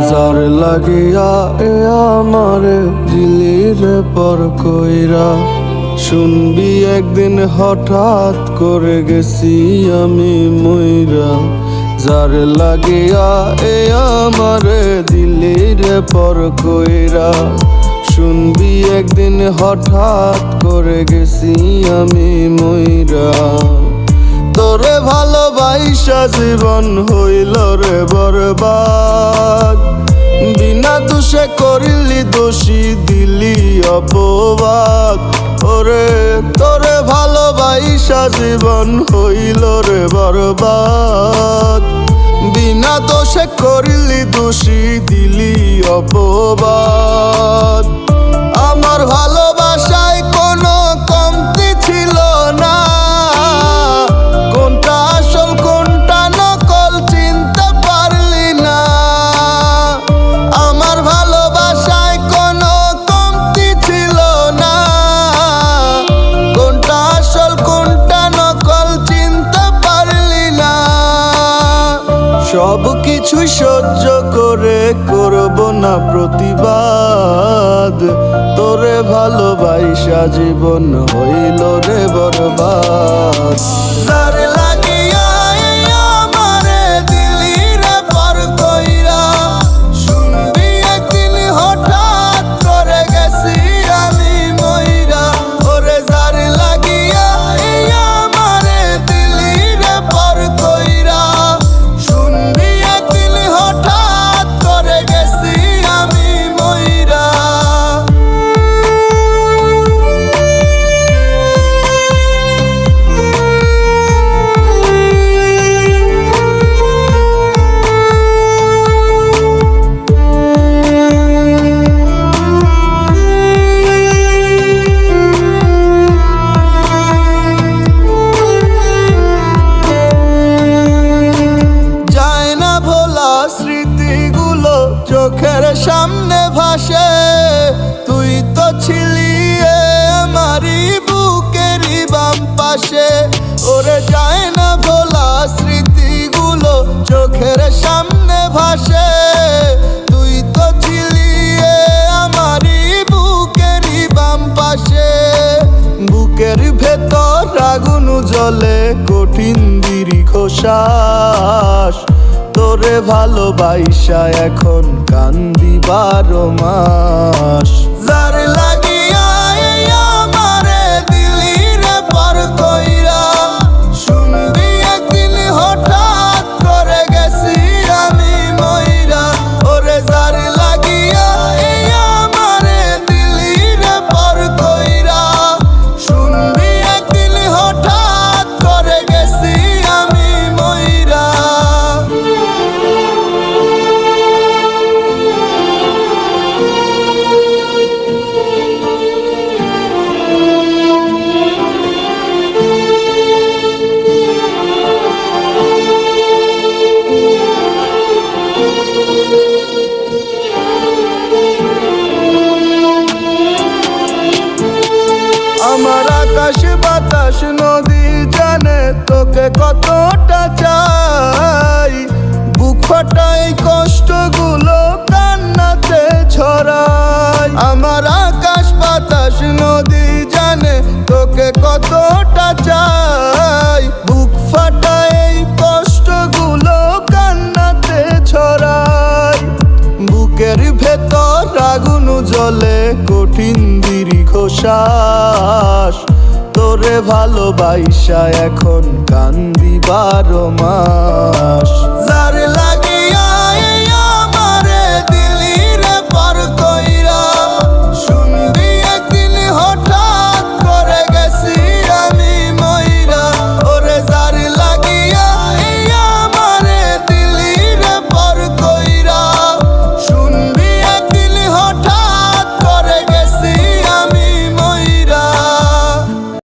যার লাগিয়া এ আমারে দিলি রে পর কইরা, শুনবি একদিন হঠাৎ করে গেছি আমি মইরা। যার লাগিয়া এ আমারে দিলি রে পর কইরা, শুনবি একদিন হঠাৎ করে গেছি আমি মইরা। তোরে ভালোবাসা জীবন হইল রে বরবাদ, বিনা দোষে করিলি দোষী দিলি অপবাদ। ওরে তোরে ভালোবাসা জীবন হইল রে বরবাদ, বিনা দোষে করিলি দোষী দিলি অপবাদ। আমার ভালোবাসায় কোনো কমতি ছিল না, কোনটা আসল কোনটা নকল চিনতে পারলি না। আমার ভালোবাসায় কোনো কমতি ছিল না, কোনটা আসল কোনটা নকল চিনতে পারলি না। সব কিছুই সহ্য করে করব না প্রতিবাদ, তোরে ভালোবাসা জীবন হইল রে বরবাদ। যার লাগিয়া আমারে দিলি রে পর কইরা, শুনবি একদিন হঠাৎ করে গেছি আমি মইরা। ওরে যার লাগিয়া আমারে দিলি রে পর কইরা, শুনবি একদিন হঠাৎ করে গেছি আমি মইরা। স্মৃতিগুলো চোখের সামনে ভাসে, তুই তো ছিলি আমারই বুকেরই বাম পাশে। ওরে যায় না ভোলা স্মৃতিগুলো চোখের সামনে ভাসে, তুই তো ছিলি আমারই বুকেরই বাম পাশে। বুকের ভেতর আগুন জ্বলে কঠিন দীর্ঘ শ্বাস, তোরে ভালোবাসা এখন কান্দি 12 মাস। যার লাগিয়া আমারে দিলি রে পর কইরা, শুনবি একদিন হঠাৎ করে গেছি আমি মইরা। ওরে যার লাগিয়া আমারে দিলি রে পর কইরা, শুনবি একদিন হঠাৎ করে গেছি আমি মইরা। আমার আকাশ বাতাস নদী জানে তোকে কতটা চাই, বুক ফাটাই কষ্টগুলো কান্নাতে ছড়াই। আমার আকাশ বাতাস নদী জানে তোকে কতটা চাই, বুক ফাটাই কষ্টগুলো কান্নাতে ছড়াই। বুকের ভেতর আগুন জ্বলে কঠিন দীর্ঘ শ্বাস, তোরে ভালোবাসা এখন কান্দি 12 মাস। যার